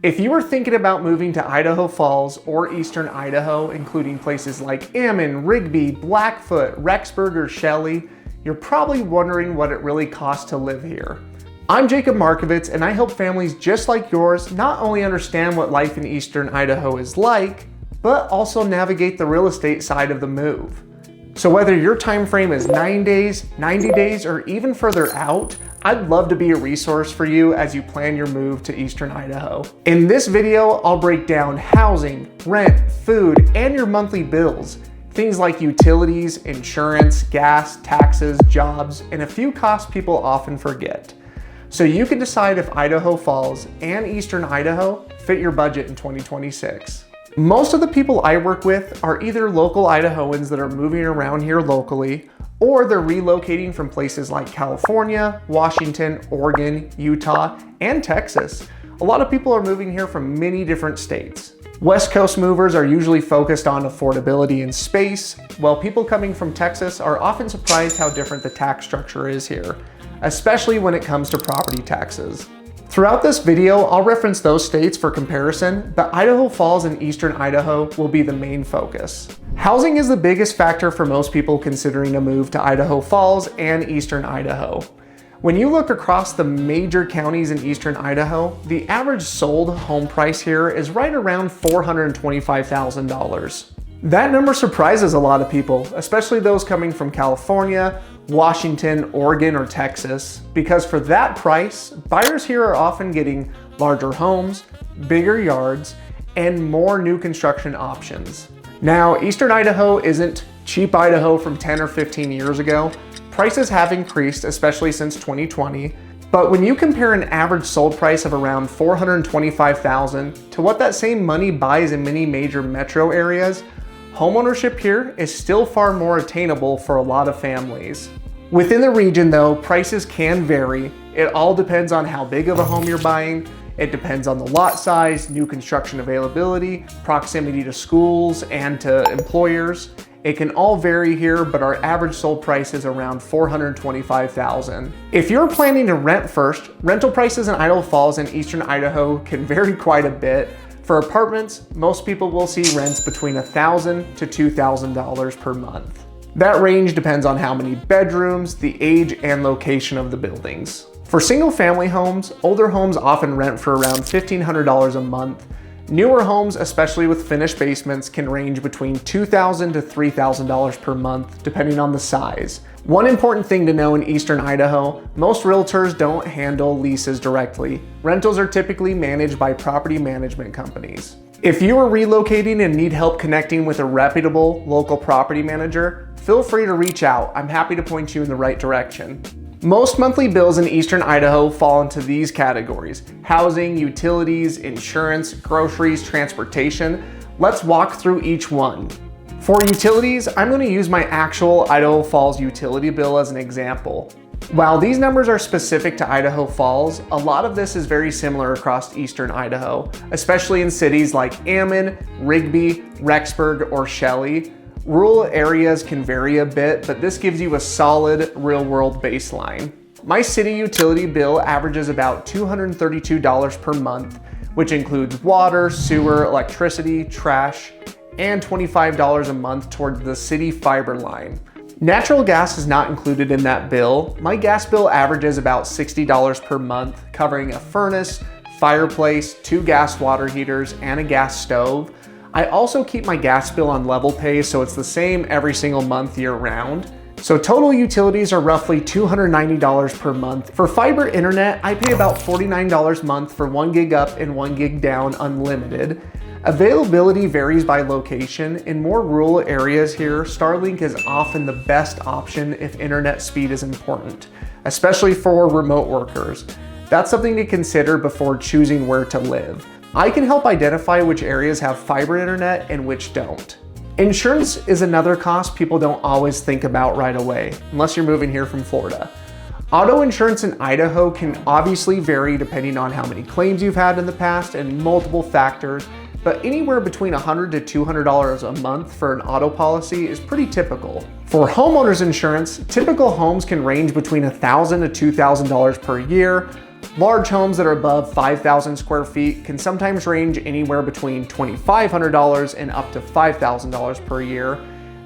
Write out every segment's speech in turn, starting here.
If you are thinking about moving to Idaho Falls or Eastern Idaho, including places like Ammon, Rigby, Blackfoot, Rexburg, or Shelley, you're probably wondering what it really costs to live here. I'm Jacob Markovitz, and I help families just like yours not only understand what life in Eastern Idaho is like, but also navigate the real estate side of the move. So whether your time frame is 9 days, 90 days, or even further out, I'd love to be a resource for you as you plan your move to Eastern Idaho. In this video, I'll break down housing, rent, food, and your monthly bills. Things like utilities, insurance, gas, taxes, jobs, and a few costs people often forget. So you can decide if Idaho Falls and Eastern Idaho fit your budget in 2026. Most of the people I work with are either local Idahoans that are moving around here locally, or they're relocating from places like California, Washington, Oregon, Utah, and Texas. A lot of people are moving here from many different states. West Coast movers are usually focused on affordability and space, while people coming from Texas are often surprised how different the tax structure is here, especially when it comes to property taxes. Throughout this video, I'll reference those states for comparison, but Idaho Falls and Eastern Idaho will be the main focus. Housing is the biggest factor for most people considering a move to Idaho Falls and Eastern Idaho. When you look across the major counties in Eastern Idaho, the average sold home price here is right around $425,000. That number surprises a lot of people, especially those coming from California, Washington, Oregon, or Texas, because for that price, buyers here are often getting larger homes, bigger yards, and more new construction options. Now, Eastern Idaho isn't cheap Idaho from 10 or 15 years ago. Prices have increased, especially since 2020, but when you compare an average sold price of around $425,000 to what that same money buys in many major metro areas, homeownership here is still far more attainable for a lot of families. Within the region though, prices can vary. It all depends on how big of a home you're buying. It depends on the lot size, new construction availability, proximity to schools and to employers. It can all vary here, but our average sold price is around $425,000. If you're planning to rent first, rental prices in Idaho Falls and Eastern Idaho can vary quite a bit. For apartments, most people will see rents between $1,000 to $2,000 per month. That range depends on how many bedrooms, the age, and location of the buildings. For single-family homes, older homes often rent for around $1,500 a month. Newer homes, especially with finished basements, can range between $2,000 to $3,000 per month, depending on the size. One important thing to know in Eastern Idaho, most realtors don't handle leases directly. Rentals are typically managed by property management companies. If you are relocating and need help connecting with a reputable local property manager, feel free to reach out. I'm happy to point you in the right direction. Most monthly bills in Eastern Idaho fall into these categories: housing, utilities, insurance, groceries, transportation. Let's walk through each one. For utilities, I'm going to use my actual Idaho Falls utility bill as an example. While these numbers are specific to Idaho Falls, a lot of this is very similar across Eastern Idaho, especially in cities like Ammon, Rigby, Rexburg, or Shelley. Rural areas can vary a bit, but this gives you a solid real-world baseline. My city utility bill averages about $232 per month, which includes water, sewer, electricity, trash, and $25 a month toward the city fiber line. Natural gas is not included in that bill. My gas bill averages about $60 per month, covering a furnace, fireplace, 2 gas water heaters, and a gas stove. I also keep my gas bill on level pay, so it's the same every single month year round. So total utilities are roughly $290 per month. For fiber internet, I pay about $49 a month for 1 gig up and 1 gig down unlimited. Availability varies by location. In more rural areas here, Starlink is often the best option if internet speed is important, especially for remote workers. That's something to consider before choosing where to live. I can help identify which areas have fiber internet and which don't. Insurance is another cost people don't always think about right away, unless you're moving here from Florida. Auto insurance in Idaho can obviously vary depending on how many claims you've had in the past and multiple factors, but anywhere between $100 to $200 a month for an auto policy is pretty typical. For homeowners insurance, typical homes can range between $1,000 to $2,000 per year. Large homes that are above 5,000 square feet can sometimes range anywhere between $2,500 and up to $5,000 per year.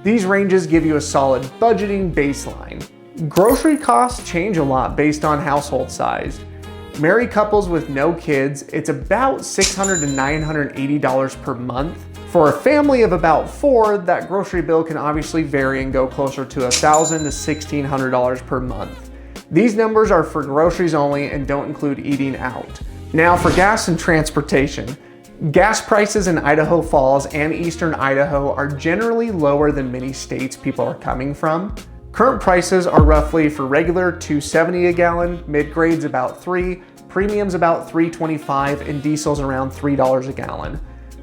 These ranges give you a solid budgeting baseline. Grocery costs change a lot based on household size. Married couples with no kids, it's about $600 to $980 per month. For a family of about 4, that grocery bill can obviously vary and go closer to $1,000 to $1,600 per month. These numbers are for groceries only and don't include eating out. Now for gas and transportation. Gas prices in Idaho Falls and Eastern Idaho are generally lower than many states people are coming from. Current prices are roughly for regular $2.70 a gallon, mid-grades about $3, premiums about $3.25, and diesels around $3 a gallon.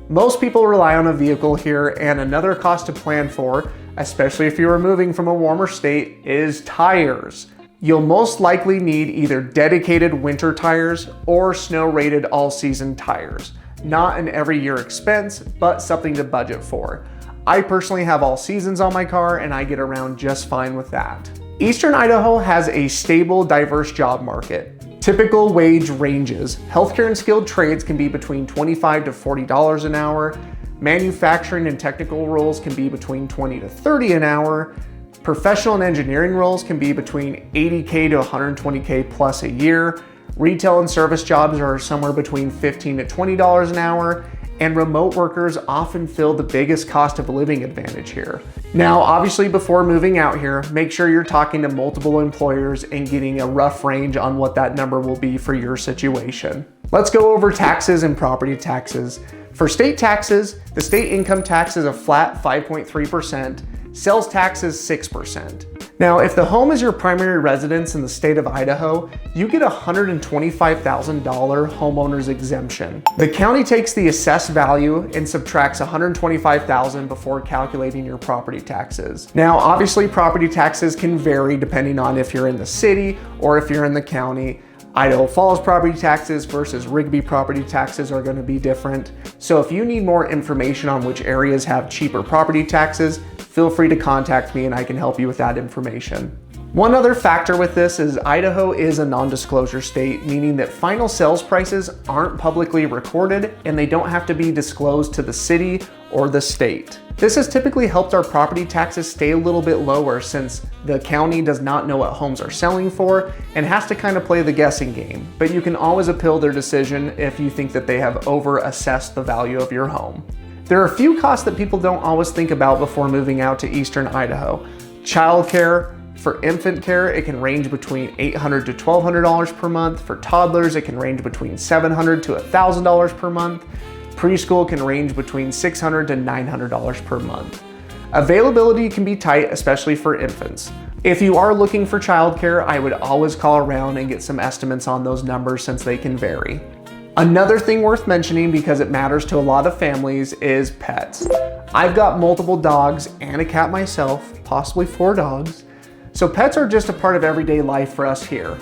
Most people rely on a vehicle here, and another cost to plan for, especially if you are moving from a warmer state, is tires. You'll most likely need either dedicated winter tires or snow-rated all-season tires. Not an every year expense, but something to budget for. I personally have all seasons on my car and I get around just fine with that. Eastern Idaho has a stable, diverse job market. Typical wage ranges. Healthcare and skilled trades can be between $25 to $40 an hour. Manufacturing and technical roles can be between $20 to $30 an hour. Professional and engineering roles can be between $80K to $120K plus a year. Retail and service jobs are somewhere between $15 to $20 an hour, and remote workers often fill the biggest cost of living advantage here. Now, obviously before moving out here, make sure you're talking to multiple employers and getting a rough range on what that number will be for your situation. Let's go over taxes and property taxes. For state taxes, the state income tax is a flat 5.3%. Sales tax is 6%. Now, if the home is your primary residence in the state of Idaho, you get a $125,000 homeowner's exemption. The county takes the assessed value and subtracts $125,000 before calculating your property taxes. Now, obviously property taxes can vary depending on if you're in the city or if you're in the county. Idaho Falls property taxes versus Rigby property taxes are going to be different. So if you need more information on which areas have cheaper property taxes, feel free to contact me and I can help you with that information. One other factor with this is Idaho is a non-disclosure state, meaning that final sales prices aren't publicly recorded and they don't have to be disclosed to the city or the state. This has typically helped our property taxes stay a little bit lower since the county does not know what homes are selling for and has to kind of play the guessing game. But you can always appeal their decision if you think that they have over-assessed the value of your home. There are a few costs that people don't always think about before moving out to Eastern Idaho. Childcare. For infant care, it can range between $800 to $1,200 per month. For toddlers, it can range between $700 to $1,000 per month. Preschool can range between $600 to $900 per month. Availability can be tight, especially for infants. If you are looking for childcare, I would always call around and get some estimates on those numbers since they can vary. Another thing worth mentioning, because it matters to a lot of families, is pets. I've got multiple dogs and a cat myself, possibly 4 dogs. So pets are just a part of everyday life for us here.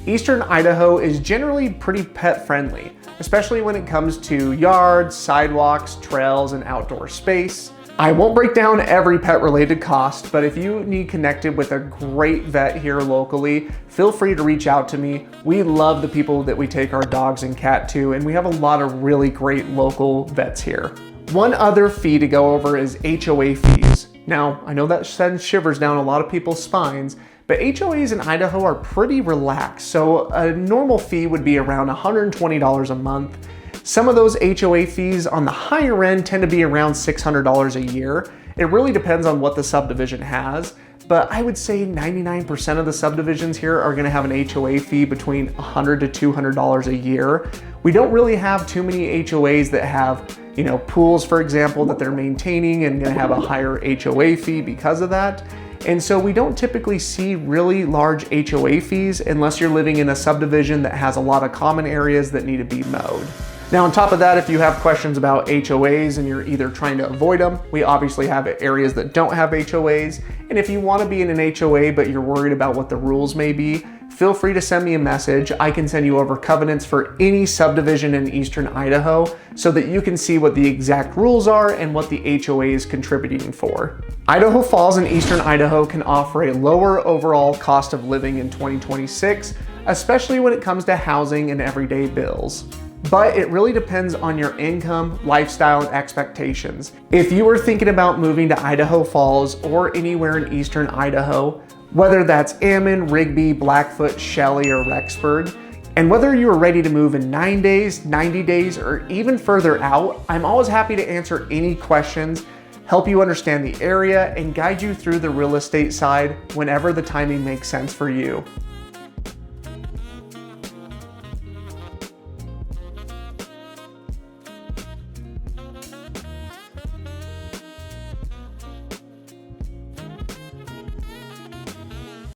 Eastern Idaho is generally pretty pet friendly, especially when it comes to yards, sidewalks, trails, and outdoor space. I won't break down every pet related cost, but if you need connected with a great vet here locally, feel free to reach out to me. We love the people that we take our dogs and cat to, and we have a lot of really great local vets here. One other fee to go over is HOA fees. Now, I know that sends shivers down a lot of people's spines, but HOAs in Idaho are pretty relaxed, so a normal fee would be around $120 a month. Some of those HOA fees on the higher end tend to be around $600 a year. It really depends on what the subdivision has, but I would say 99% of the subdivisions here are gonna have an HOA fee between $100 to $200 a year. We don't really have too many HOAs that have, pools, for example, that they're maintaining and gonna have a higher HOA fee because of that. And so we don't typically see really large HOA fees unless you're living in a subdivision that has a lot of common areas that need to be mowed. Now, on top of that, if you have questions about HOAs and you're either trying to avoid them, we obviously have areas that don't have HOAs. And if you want to be in an HOA, but you're worried about what the rules may be, feel free to send me a message. I can send you over covenants for any subdivision in Eastern Idaho so that you can see what the exact rules are and what the HOA is contributing for. Idaho Falls and Eastern Idaho can offer a lower overall cost of living in 2026, especially when it comes to housing and everyday bills. But it really depends on your income, lifestyle, and expectations. If you are thinking about moving to Idaho Falls or anywhere in Eastern Idaho, whether that's Ammon, Rigby, Blackfoot, Shelley, or Rexburg, and whether you are ready to move in 9 days, 90 days, or even further out, I'm always happy to answer any questions, help you understand the area, and guide you through the real estate side whenever the timing makes sense for you.